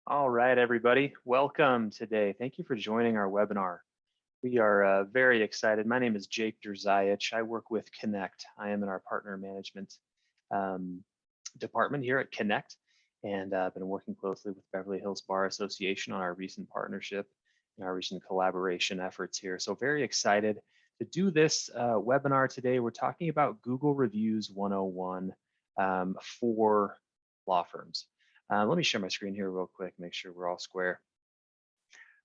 All right, everybody, welcome today. Thank you for joining our webinar. We are very excited. My name is Jake Drzajic. I work with Kenect. I am in our partner management um, department here at Kenect, and I've been working closely with Beverly Hills Bar Association on our recent partnership and our recent collaboration efforts here. So very excited to do this webinar today. We're talking about Google Reviews 101 for law firms. Let me share my screen here real quick, make sure we're all square.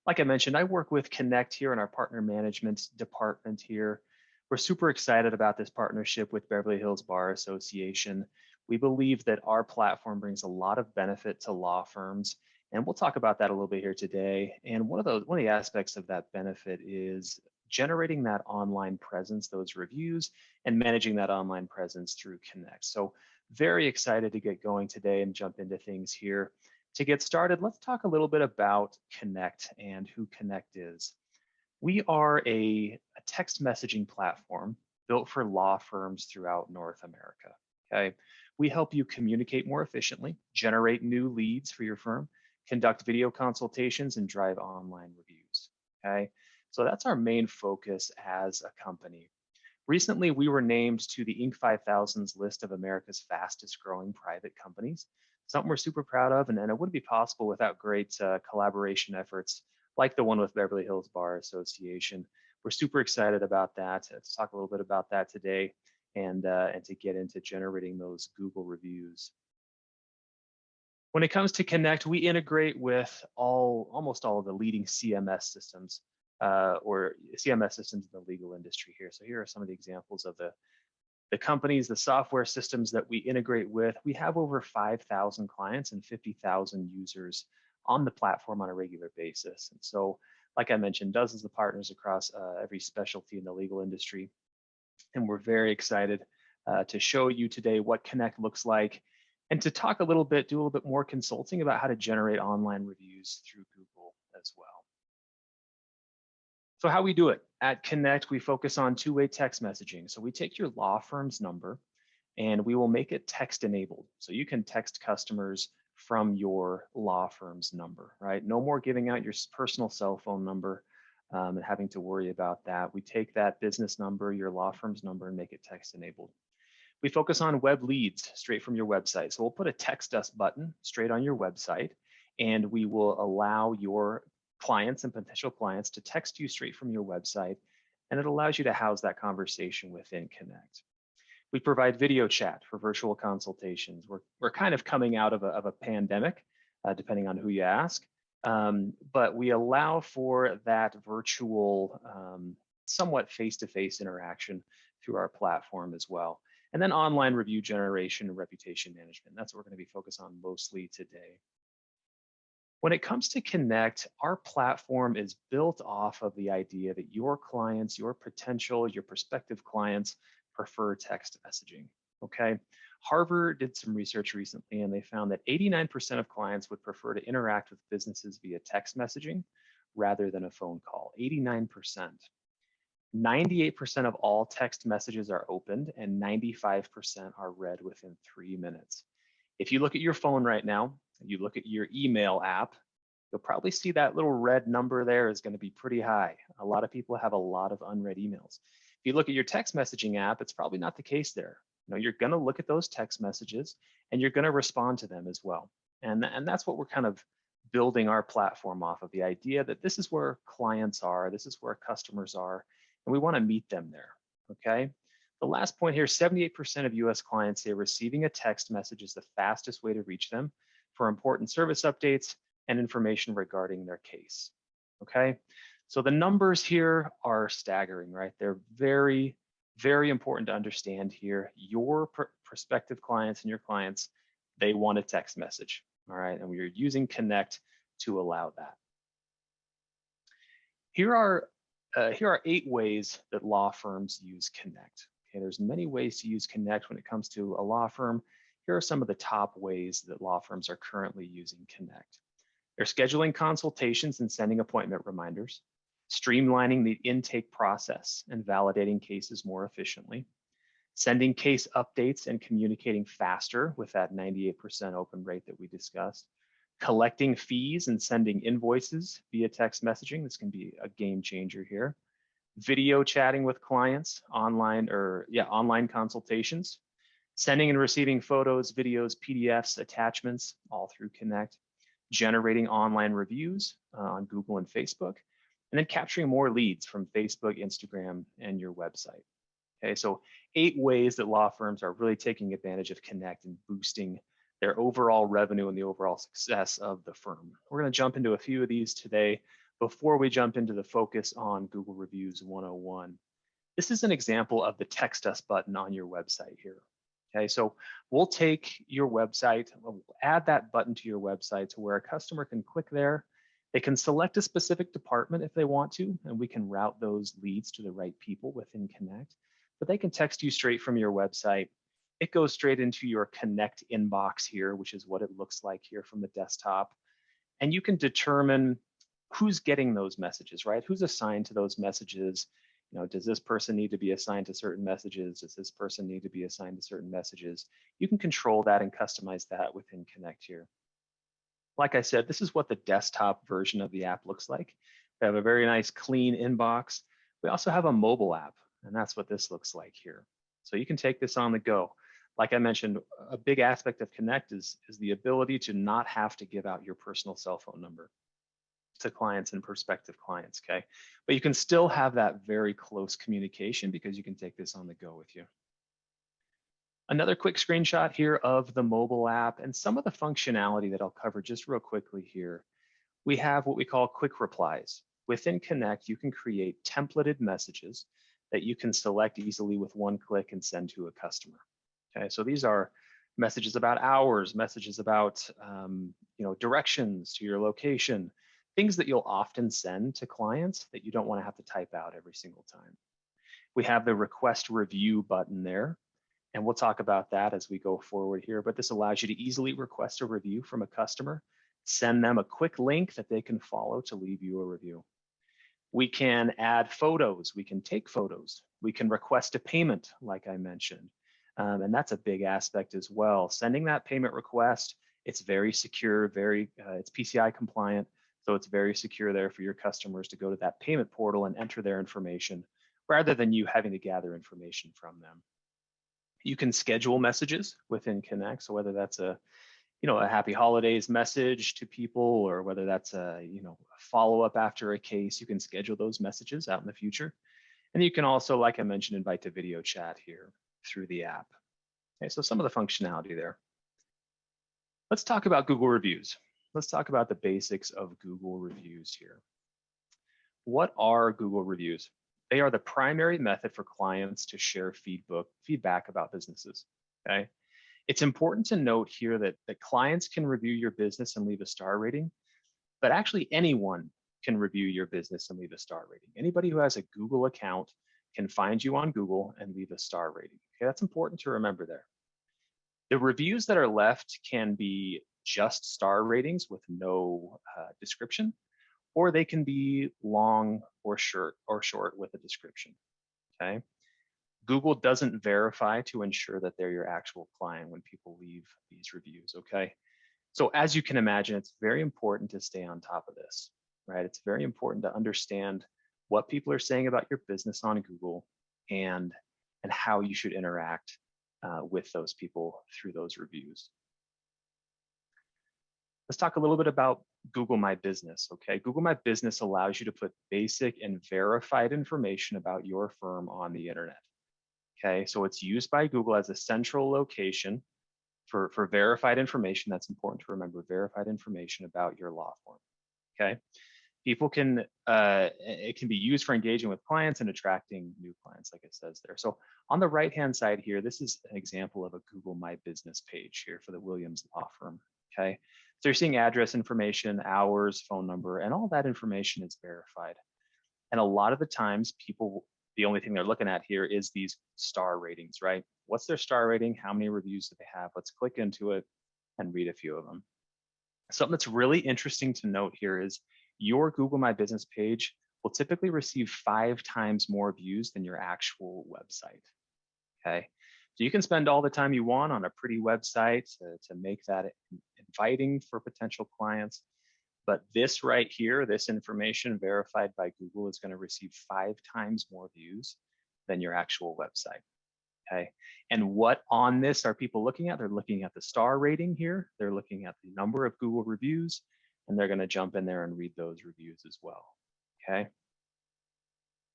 Like I mentioned, I work with Kenect here in our partner management department here. We're super excited about this partnership with Beverly Hills Bar Association. We believe that our platform brings a lot of benefit to law firms, and we'll talk about that a little bit here today. And one of the aspects of that benefit is generating that online presence, those reviews, and managing that online presence through Kenect. So very excited to get going today and jump into things here. To get started, let's talk a little bit about Kenect and who Kenect is. We are a text messaging platform built for law firms throughout North America. Okay, we help you communicate more efficiently, generate new leads for your firm, conduct video consultations, and drive online reviews. Okay, so that's our main focus as a company. Recently, we were named to the Inc. 5000's list of America's fastest growing private companies, something we're super proud of, and it wouldn't be possible without great collaboration efforts like the one with Beverly Hills Bar Association. We're super excited about that. Let's talk a little bit about that today and to get into generating those Google reviews. When it comes to Kenect, we integrate with almost all of the leading CMS systems or CMS systems in the legal industry here. So here are some of the examples of the companies, the software systems that we integrate with. We have over 5,000 clients and 50,000 users on the platform on a regular basis. And so, like I mentioned, dozens of partners across every specialty in the legal industry. And we're very excited to show you today what Kenect looks like and to talk a little bit, do a little bit more consulting about how to generate online reviews through Google as well. So how we do it at Kenect, we focus on two-way text messaging. So we take your law firm's number and we will make it text enabled. So you can text customers from your law firm's number, right? No more giving out your personal cell phone number and having to worry about that. We take that business number, your law firm's number, and make it text enabled. We focus on web leads straight from your website. So we'll put a text us button straight on your website, and we will allow your clients and potential clients to text you straight from your website, and it allows you to house that conversation within Kenect. We provide video chat for virtual consultations. We're kind of coming out of a pandemic, depending on who you ask, but we allow for that virtual, somewhat face-to-face interaction through our platform as well. And then online review generation and reputation management. That's what we're going to be focused on mostly today. When it comes to Kenect, our platform is built off of the idea that your clients, your potential, your prospective clients prefer text messaging, okay? Harvard did some research recently and they found that 89% of clients would prefer to interact with businesses via text messaging rather than a phone call, 89%. 98% of all text messages are opened and 95% are read within 3 minutes. If you look at your phone right now, you look at your email app, you'll probably see that little red number there is going to be pretty high. A lot of people have a lot of unread emails. If you look at your text messaging app, it's probably not the case there. You know, you're going to look at those text messages and you're going to respond to them as well. And that's what we're kind of building our platform off of, the idea that this is where clients are, this is where customers are, and we want to meet them there, okay? The last point here, 78% of US clients say receiving a text message is the fastest way to reach them for important service updates and information regarding their case, okay? So the numbers here are staggering, right? They're very, very important to understand here. Your prospective clients and your clients, they want a text message, all right? And we are using Kenect to allow that. Here are 8 ways that law firms use Kenect. Okay, there's many ways to use Kenect when it comes to a law firm. Here are some of the top ways that law firms are currently using Kenect. They're scheduling consultations and sending appointment reminders, streamlining the intake process and validating cases more efficiently, sending case updates and communicating faster with that 98% open rate that we discussed, collecting fees and sending invoices via text messaging. This can be a game changer here. Video chatting with clients, online consultations, sending and receiving photos, videos, PDFs, attachments, all through Kenect, generating online reviews on Google and Facebook, and then capturing more leads from Facebook, Instagram, and your website. Okay, so 8 ways that law firms are really taking advantage of Kenect and boosting their overall revenue and the overall success of the firm. We're going to jump into a few of these today before we jump into the focus on Google Reviews 101. This is an example of the text us button on your website here. Okay, so we'll take your website, we'll add that button to your website to where a customer can click there. They can select a specific department if they want to, and we can route those leads to the right people within Kenect. But they can text you straight from your website. It goes straight into your Kenect inbox here, which is what it looks like here from the desktop. And you can determine who's getting those messages, right? Who's assigned to those messages? You know, does this person need to be assigned to certain messages? Does this person need to be assigned to certain messages? You can control that and customize that within Kenect here. Like I said, this is what the desktop version of the app looks like. We have a very nice clean inbox. We also have a mobile app, and that's what this looks like here. So you can take this on the go. Like I mentioned, a big aspect of Kenect is the ability to not have to give out your personal cell phone number to clients and prospective clients, okay? But you can still have that very close communication because you can take this on the go with you. Another quick screenshot here of the mobile app and some of the functionality that I'll cover just real quickly here. We have what we call quick replies. Within Kenect, you can create templated messages that you can select easily with one click and send to a customer. Okay, so these are messages about hours, messages about directions to your location, things that you'll often send to clients that you don't want to have to type out every single time. We have the request review button there, and we'll talk about that as we go forward here, but this allows you to easily request a review from a customer, send them a quick link that they can follow to leave you a review. We can add photos, we can take photos, we can request a payment, like I mentioned, and that's a big aspect as well. Sending that payment request, it's very secure, it's PCI compliant, so it's very secure there for your customers to go to that payment portal and enter their information rather than you having to gather information from them. You can schedule messages within Kenect, so whether that's a happy holidays message to people, or whether that's a follow-up after a case, you can schedule those messages out in the future. And you can also, like I mentioned, invite to video chat here through the app. Okay, so some of the functionality there. Let's talk about Google reviews. Let's talk about the basics of Google reviews here. What are Google reviews? They are the primary method for clients to share feedback about businesses, okay? It's important to note here that clients can review your business and leave a star rating, but actually anyone can review your business and leave a star rating. Anybody who has a Google account can find you on Google and leave a star rating. Okay, that's important to remember there. The reviews that are left can be just star ratings with no description, or they can be long or short with a description, okay? Google doesn't verify to ensure that they're your actual client when people leave these reviews, okay? So as you can imagine, it's very important to stay on top of this, right? It's very important to understand what people are saying about your business on Google and how you should interact with those people through those reviews. Let's talk a little bit about Google My Business, okay? Google My Business allows you to put basic and verified information about your firm on the internet, okay? So it's used by Google as a central location for verified information. That's important to remember, verified information about your law firm, okay? People can, it can be used for engaging with clients and attracting new clients, like it says there. So on the right-hand side here, this is an example of a Google My Business page here for the Williams Law Firm, okay? So you're seeing address information, hours, phone number, and all that information is verified. And a lot of the times people, the only thing they're looking at here is these star ratings, right? What's their star rating? How many reviews do they have? Let's click into it and read a few of them. Something that's really interesting to note here is your Google My Business page will typically receive 5 times more views than your actual website, okay? So you can spend all the time you want on a pretty website to make that inviting for potential clients. But this right here, this information verified by Google is going to receive 5 times more views than your actual website. Okay. And what on this are people looking at? They're looking at the star rating here. They're looking at the number of Google reviews, and they're going to jump in there and read those reviews as well. Okay.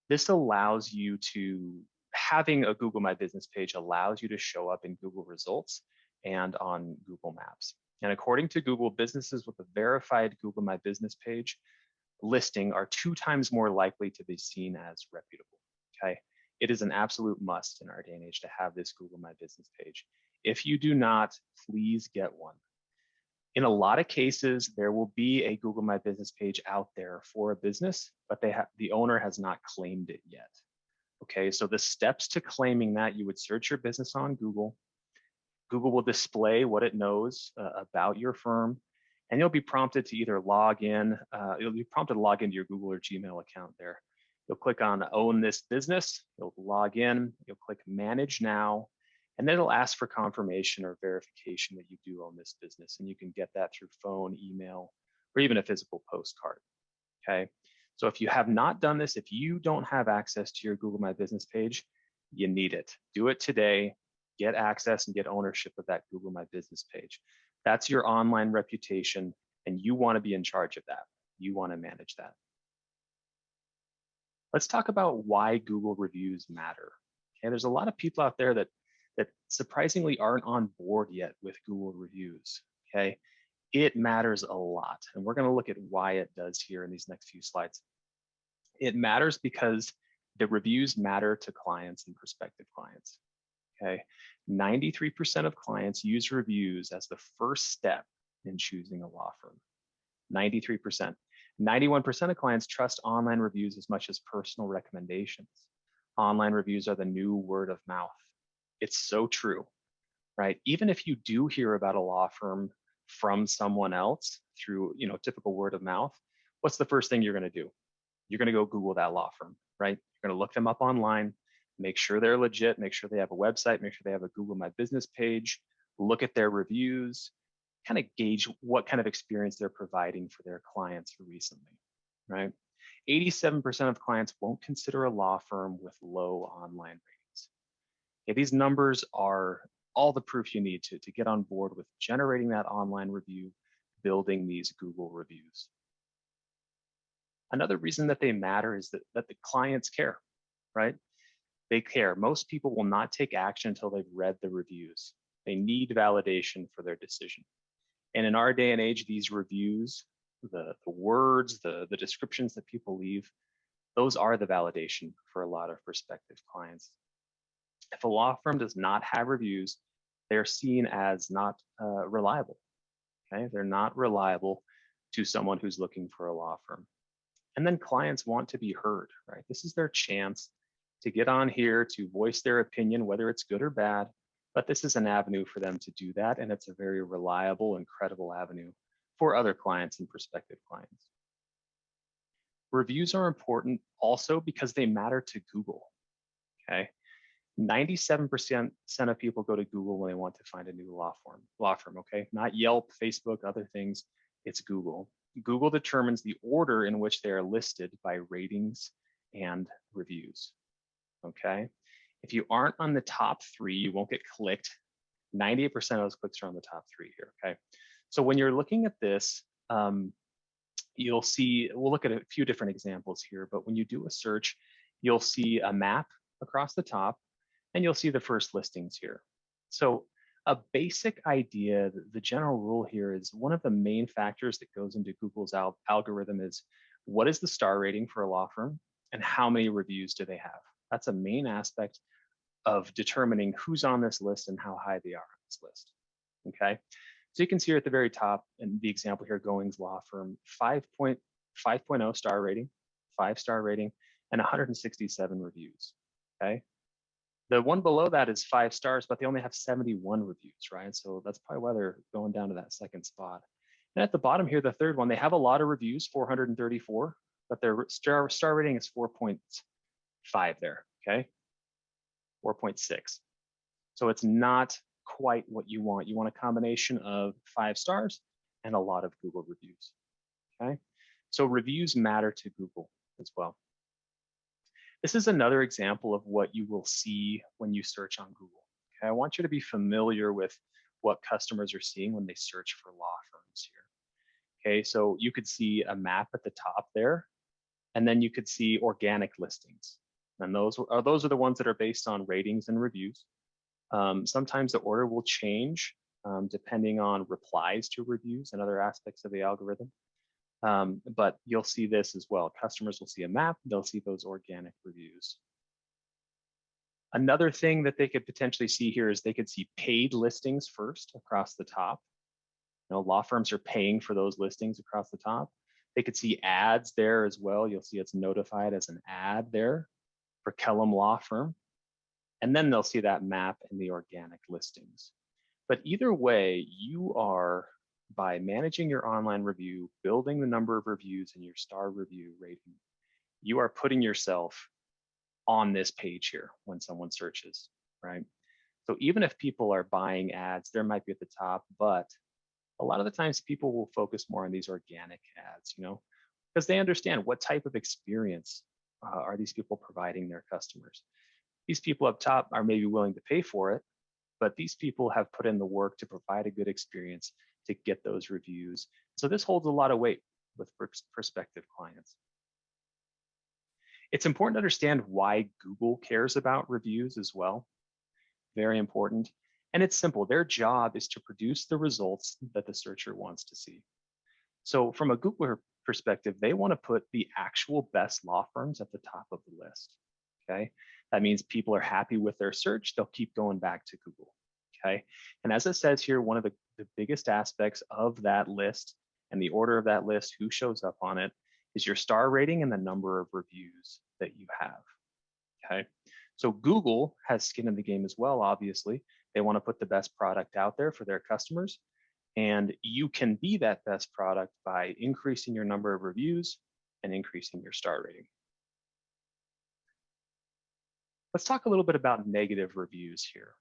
This allows you to, having a Google My Business page allows you to show up in Google results and on Google Maps. And according to Google, businesses with a verified Google My Business page listing are 2 times more likely to be seen as reputable. Okay. It is an absolute must in our day and age to have this Google My Business page. If you do not, please get one. In a lot of cases, there will be a Google My Business page out there for a business, but the owner has not claimed it yet. Okay, so the steps to claiming that, you would search your business on Google. Google will display what it knows about your firm, and you'll be prompted to either log in. You'll be prompted to log into your Google or Gmail account there. You'll click on Own This Business. You'll log in. You'll click Manage Now, and then it'll ask for confirmation or verification that you do own this business, and you can get that through phone, email, or even a physical postcard. Okay. So if you have not done this, if you don't have access to your Google My Business page, you need it. Do it today. Get access and get ownership of that Google My Business page. That's your online reputation, and you want to be in charge of that. You want to manage that. Let's talk about why Google reviews matter. Okay, there's a lot of people out there that surprisingly aren't on board yet with Google reviews. Okay, it matters a lot, and we're going to look at why it does here in these next few slides. It matters because the reviews matter to clients and prospective clients. Okay, 93% of clients use reviews as the first step in choosing a law firm. 93%. 91% of clients trust online reviews as much as personal recommendations. Online reviews are the new word of mouth. It's so true, right? Even if you do hear about a law firm from someone else through, typical word of mouth, what's the first thing you're going to do? You're going to go Google that law firm, right? You're going to look them up online, make sure they're legit, make sure they have a website, make sure they have a Google My Business page, look at their reviews, kind of gauge what kind of experience they're providing for their clients recently, right? 87% of clients won't consider a law firm with low online ratings. Okay, these numbers are all the proof you need to get on board with generating that online review, building these Google reviews. Another reason that they matter is that the clients care, right? They care. Most people will not take action until they've read the reviews. They need validation for their decision. And in our day and age, these reviews, the words, the descriptions that people leave, those are the validation for a lot of prospective clients. If a law firm does not have reviews, they're seen as not reliable. Okay, they're not reliable to someone who's looking for a law firm. And then clients want to be heard, right? This is their chance to get on here to voice their opinion, whether it's good or bad. But this is an avenue for them to do that, and it's a very reliable and credible avenue for other clients and prospective clients. Reviews are important also because they matter to Google. Okay, 97% of people go to Google when they want to find a new law firm. Okay, not Yelp, Facebook, other things. It's Google. Google determines the order in which they are listed by ratings and reviews. Okay. If you aren't on the top 3, you won't get clicked. 98% of those clicks are on the top 3 here, okay? So when you're looking at this, you'll see, we'll look at a few different examples here, but when you do a search, you'll see a map across the top, and you'll see the first listings here. So a basic idea, the general rule here is one of the main factors that goes into Google's algorithm is what is the star rating for a law firm and how many reviews do they have? That's a main aspect of determining who's on this list and how high they are on this list, okay? So you can see here at the very top, in the example here, Goings Law Firm, 5.0 star rating, 5-star rating, and 167 reviews, okay? The one below that is 5 stars, but they only have 71 reviews, right? So that's probably why they're going down to that second spot. And at the bottom here, the third one, they have a lot of reviews, 434, but their star rating is 4.5 there, okay? 4.6. So it's not quite what you want. You want a combination of 5 stars and a lot of Google reviews, okay? So reviews matter to Google as well. This is another example of what you will see when you search on Google. Okay, I want you to be familiar with what customers are seeing when they search for law firms here. Okay, so you could see a map at the top there, and then you could see organic listings. And those are the ones that are based on ratings and reviews. Sometimes the order will change depending on replies to reviews and other aspects of the algorithm. But you'll see this as well. Customers will see a map, they'll see those organic reviews. Another thing that they could potentially see here is they could see paid listings first across the top. You know, law firms are paying for those listings across the top. They could see ads there as well. You'll see it's notified as an ad there for Kellum Law Firm. And then they'll see that map and the organic listings. But either way, you are, by managing your online review, building the number of reviews and your star review rating, you are putting yourself on this page here when someone searches, right? So even if people are buying ads, there might be at the top, but a lot of the times people will focus more on these organic ads, you know, because they understand what type of experience are these people providing their customers. These people up top are maybe willing to pay for it, but these people have put in the work to provide a good experience to get those reviews. So this holds a lot of weight with prospective clients. It's important to understand why Google cares about reviews as well. Very important. And it's simple. Their job is to produce the results that the searcher wants to see. So from a Google perspective, they want to put the actual best law firms at the top of the list. Okay. That means people are happy with their search. They'll keep going back to Google. Okay. And as it says here, one of the biggest aspects of that list and the order of that list, who shows up on it, is your star rating and the number of reviews that you have. Okay. So Google has skin in the game as well, obviously. They want to put the best product out there for their customers. And you can be that best product by increasing your number of reviews and increasing your star rating. Let's talk a little bit about negative reviews here.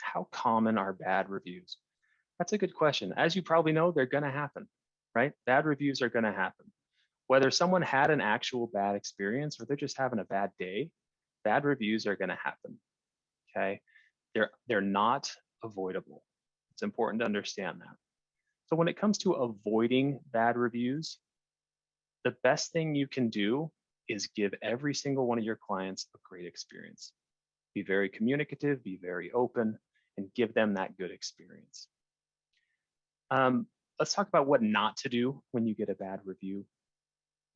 How common are bad reviews? That's a good question. As you probably know, they're going to happen, right? Bad reviews are going to happen. Whether someone had an actual bad experience or they're just having a bad day, bad reviews are going to happen, okay? They're not avoidable. It's important to understand that. So when it comes to avoiding bad reviews, the best thing you can do is give every single one of your clients a great experience. Be very communicative, be very open, and give them that good experience. Let's talk about what not to do when you get a bad review.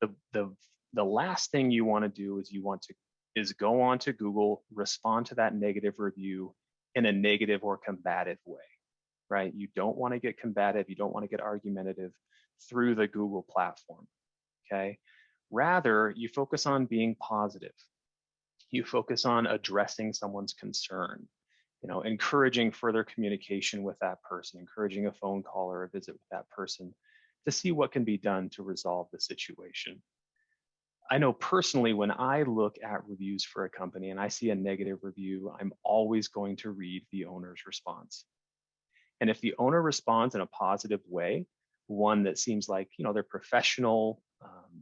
The last thing you want to do is go on to Google, respond to that negative review in a negative or combative way, right? You don't want to get combative. You don't want to get argumentative through the Google platform, okay? Rather, you focus on being positive. You focus on addressing someone's concern, you know, encouraging further communication with that person, encouraging a phone call or a visit with that person to see what can be done to resolve the situation. I know personally, when I look at reviews for a company and I see a negative review, I'm always going to read the owner's response. And if the owner responds in a positive way, one that seems like, you know, they're professional,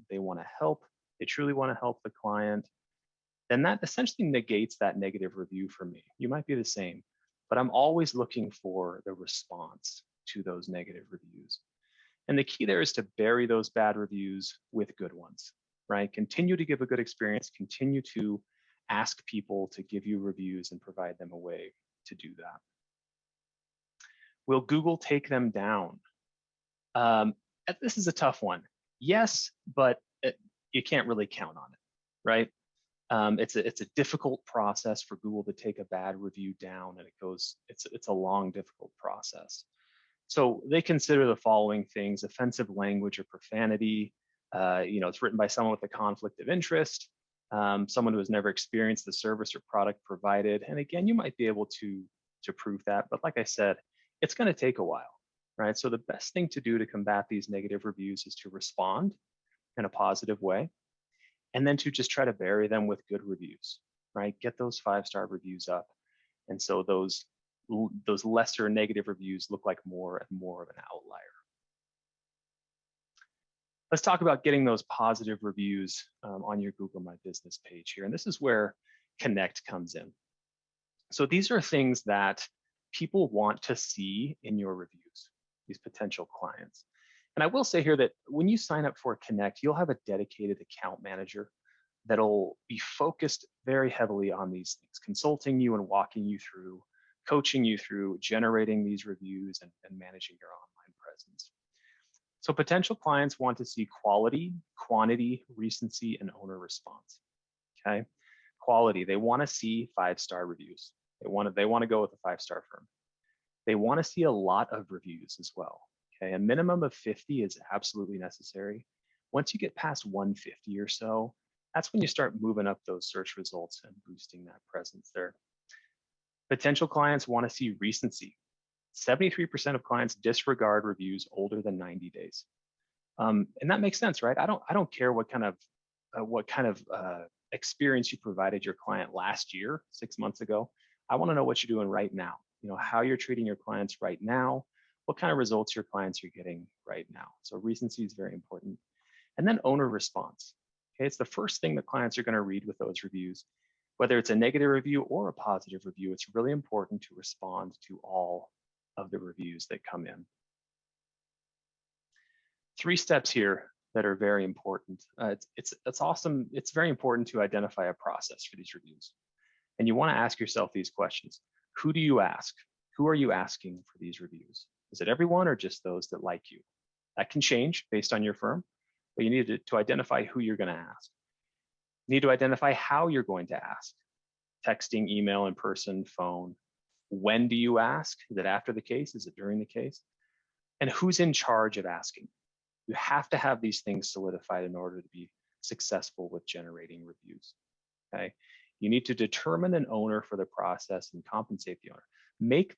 they want to help, they truly want to help the client, then that essentially negates that negative review for me. You might be the same, but I'm always looking for the response to those negative reviews. And the key there is to bury those bad reviews with good ones, right? Continue to give a good experience, continue to ask people to give you reviews and provide them a way to do that. Will Google take them down? This is a tough one. Yes, but you can't really count on it, right? It's a difficult process for Google to take a bad review down, and it's a long, difficult process. So they consider the following things: offensive language or profanity. You know, it's written by someone with a conflict of interest, someone who has never experienced the service or product provided. And again, you might be able to prove that, but like I said, it's going to take a while, right? So the best thing to do to combat these negative reviews is to respond in a positive way, and then to just try to bury them with good reviews, right? Get those 5-star reviews up. And so those those lesser negative reviews look like more and more of an outlier. Let's talk about getting those positive reviews on your Google My Business page here. And this is where Kenect comes in. So these are things that people want to see in your reviews, these potential clients. And I will say here that when you sign up for Kenect, you'll have a dedicated account manager that'll be focused very heavily on these things, consulting you and walking you through, coaching you through generating these reviews and managing your online presence. So potential clients want to see quality, quantity, recency, and owner response. Okay, quality, they want to see 5-star reviews. They want to go with a 5-star firm. They want to see a lot of reviews as well. Okay, a minimum of 50 is absolutely necessary. Once you get past 150 or so, that's when you start moving up those search results and boosting that presence there. Potential clients want to see recency. 73% of clients disregard reviews older than 90 days. And that makes sense, right? I don't care what kind of experience you provided your client last year, 6 months ago. I want to know what you're doing right now. How you're treating your clients right now, what kind of results your clients are getting right now. So recency is very important. And then owner response. Okay, it's the first thing that clients are going to read with those reviews. Whether it's a negative review or a positive review, it's really important to respond to all of the reviews that come in. 3 steps here that are very important. It's awesome. It's very important to identify a process for these reviews. And you want to ask yourself these questions. Who do you ask? Who are you asking for these reviews? Is it everyone or just those that like you? That can change based on your firm, but you need to identify who you're going to ask. You need to identify how you're going to ask. Texting, email, in person, phone. When do you ask? Is it after the case? Is it during the case? And who's in charge of asking? You have to have these things solidified in order to be successful with generating reviews. Okay. You need to determine an owner for the process and compensate the owner. Make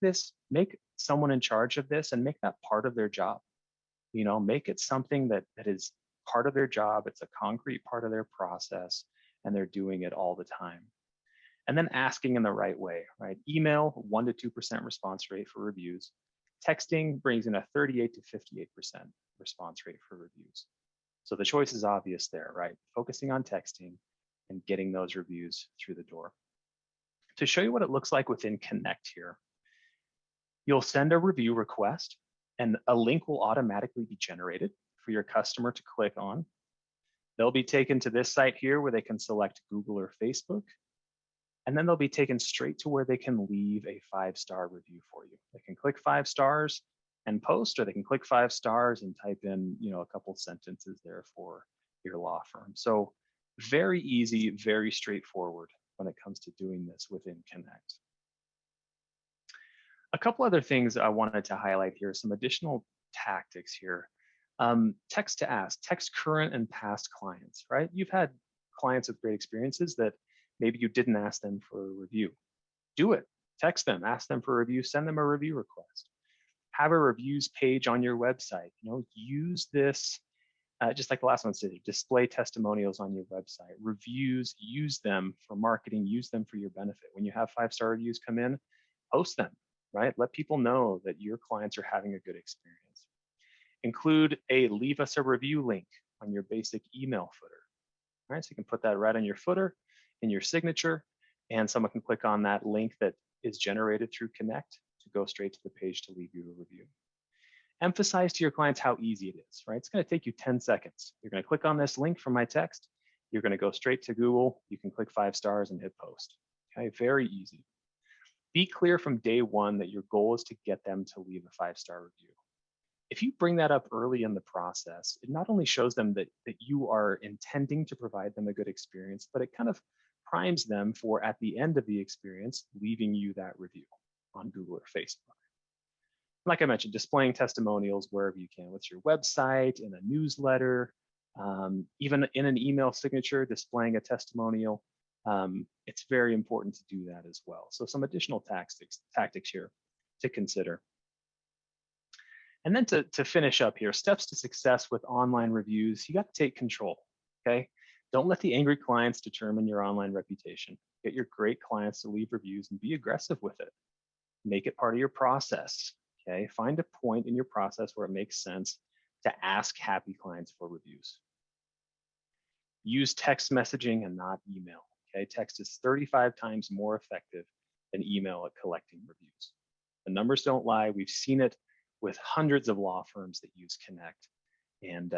someone in charge of this and make that part of their job. Make it something that is part of their job. It's a concrete part of their process, and they're doing it all the time. And then asking in the right way, right? Email, 1 to 2% response rate for reviews. Texting brings in a 38 to 58% response rate for reviews. So the choice is obvious there, right? Focusing on texting and getting those reviews through the door. To show you what it looks like within Kenect here, you'll send a review request and a link will automatically be generated for your customer to click on. They'll be taken to this site here where they can select Google or Facebook. And then they'll be taken straight to where they can leave a 5-star review for you. They can click 5 stars and post, or they can click 5 stars and type in, a couple sentences there for your law firm. So very easy, very straightforward when it comes to doing this within Kenect. A couple other things I wanted to highlight here, some additional tactics here. Text to ask, text current and past clients, right? You've had clients with great experiences that maybe you didn't ask them for a review. Do it. Text them, ask them for a review, send them a review request. Have a reviews page on your website. Use this, just like the last one said, display testimonials on your website. Reviews, use them for marketing, use them for your benefit. When you have 5-star reviews come in, post them, right? Let people know that your clients are having a good experience. Include a leave us a review link on your basic email footer, right? So you can put that right on your footer, in your signature, and someone can click on that link that is generated through Kenect to go straight to the page to leave you a review. Emphasize to your clients how easy it is, right? It's going to take you 10 seconds. You're going to click on this link from my text. You're going to go straight to Google. You can click 5 stars and hit post. Okay, very easy. Be clear from day one that your goal is to get them to leave a 5-star review. If you bring that up early in the process, it not only shows them that you are intending to provide them a good experience, but it kind of primes them for, at the end of the experience, leaving you that review on Google or Facebook. Like I mentioned, displaying testimonials wherever you can, with your website, in a newsletter, even in an email signature, displaying a testimonial. It's very important to do that as well. So some additional tactics here to consider. And then to finish up here, steps to success with online reviews, you got to take control, okay? Don't let the angry clients determine your online reputation. Get your great clients to leave reviews and be aggressive with it. Make it part of your process. Okay, find a point in your process where it makes sense to ask happy clients for reviews. Use text messaging and not email. Okay, text is 35 times more effective than email at collecting reviews. The numbers don't lie. We've seen it with hundreds of law firms that use Kenect, and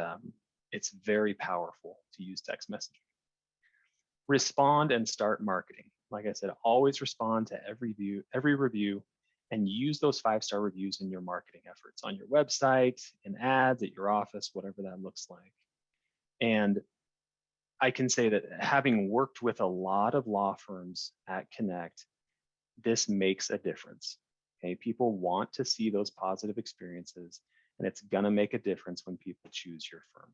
it's very powerful to use text messaging. Respond and start marketing. Like I said, always respond to every review, and use those 5-star reviews in your marketing efforts on your website, in ads, at your office, whatever that looks like. And I can say that having worked with a lot of law firms at Kenect, this makes a difference. Okay, people want to see those positive experiences, and it's gonna make a difference when people choose your firm.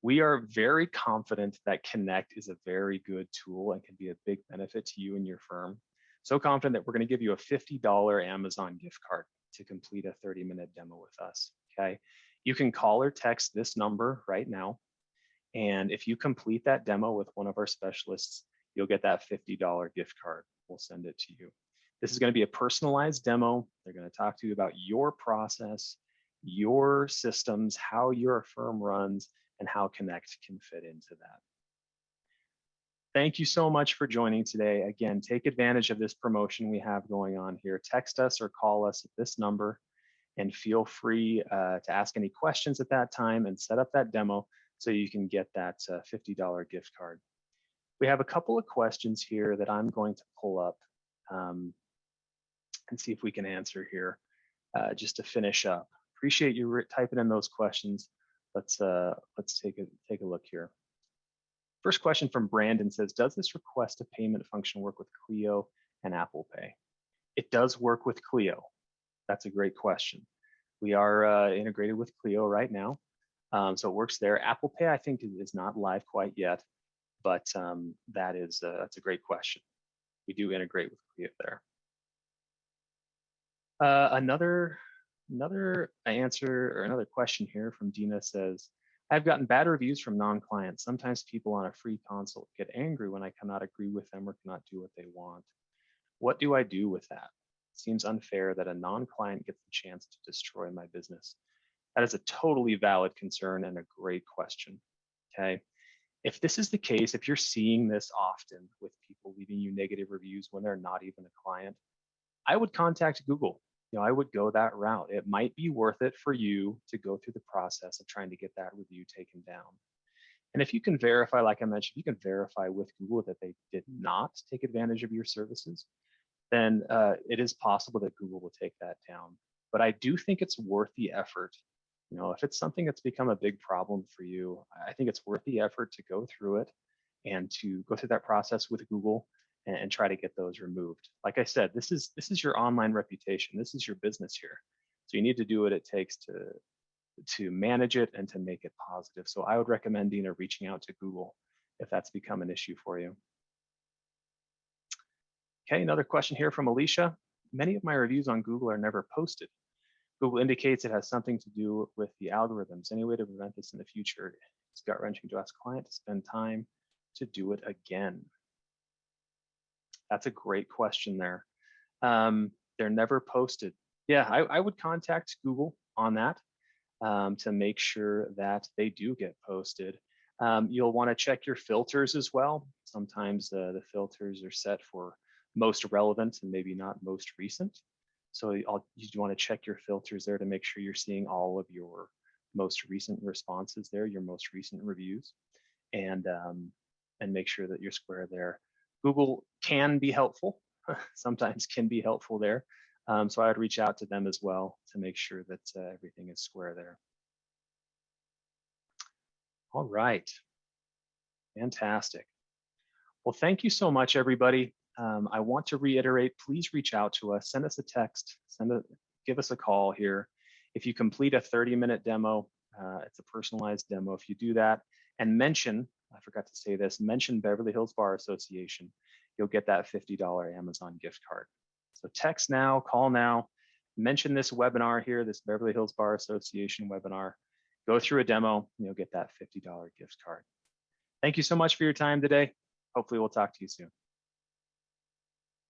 We are very confident that Kenect is a very good tool and can be a big benefit to you and your firm. So confident that we're going to give you a $50 Amazon gift card to complete a 30-minute demo with us. Okay, you can call or text this number right now, and if you complete that demo with one of our specialists, you'll get that $50 gift card. We'll send it to you. This is going to be a personalized demo. They're going to talk to you about your process, your systems, how your firm runs, and how Kenect can fit into that. Thank you so much for joining today. Again, take advantage of this promotion we have going on here. Text us or call us at this number, and feel free to ask any questions at that time and set up that demo so you can get that $50 gift card. We have a couple of questions here that I'm going to pull up and see if we can answer here just to finish up. Appreciate you typing in those questions. Let's take a look here. First question from Brandon says, does this request a payment function work with Clio and Apple Pay? It does work with Clio. That's a great question. We are integrated with Clio right now, so it works there. Apple Pay, I think, is not live quite yet, but that's a great question. We do integrate with Clio there. Another answer or another question here from Dina says, I've gotten bad reviews from non-clients. Sometimes people on a free consult get angry when I cannot agree with them or cannot do what they want. What do I do with that? It seems unfair that a non-client gets the chance to destroy my business. That is a totally valid concern and a great question. Okay. If this is the case, if you're seeing this often with people leaving you negative reviews when they're not even a client, I would contact Google. I would go that route. It might be worth it for you to go through the process of trying to get that review taken down. And if you can verify, like I mentioned, you can verify with Google that they did not take advantage of your services, then it is possible that Google will take that down. But I do think it's worth the effort. If it's something that's become a big problem for you, I think it's worth the effort to go through it and to go through that process with Google and try to get those removed. Like I said, this is your online reputation. This is your business here. So you need to do what it takes to manage it and to make it positive. So I would recommend reaching out to Google if that's become an issue for you. Okay, another question here from Alicia. Many of my reviews on Google are never posted. Google indicates it has something to do with the algorithms. Any way to prevent this in the future? It's gut-wrenching to ask client to spend time to do it again. That's a great question there. They're never posted. Yeah, I would contact Google on that to make sure that they do get posted. You'll want to check your filters as well. Sometimes the filters are set for most relevant and maybe not most recent. So you want to check your filters there to make sure you're seeing all of your most recent responses there, your most recent reviews, and make sure that you're square there. Google can be helpful, sometimes can be helpful there. So I would reach out to them as well to make sure that everything is square there. All right, fantastic. Well, thank you so much, everybody. I want to reiterate, please reach out to us, send us a text, give us a call here. If you complete a 30-minute demo, it's a personalized demo. If you do that and mention, I forgot to say this, mention Beverly Hills Bar Association, you'll get that $50 Amazon gift card. So text now, call now, mention this webinar here, this Beverly Hills Bar Association webinar, go through a demo, and you'll get that $50 gift card. Thank you so much for your time today. Hopefully we'll talk to you soon.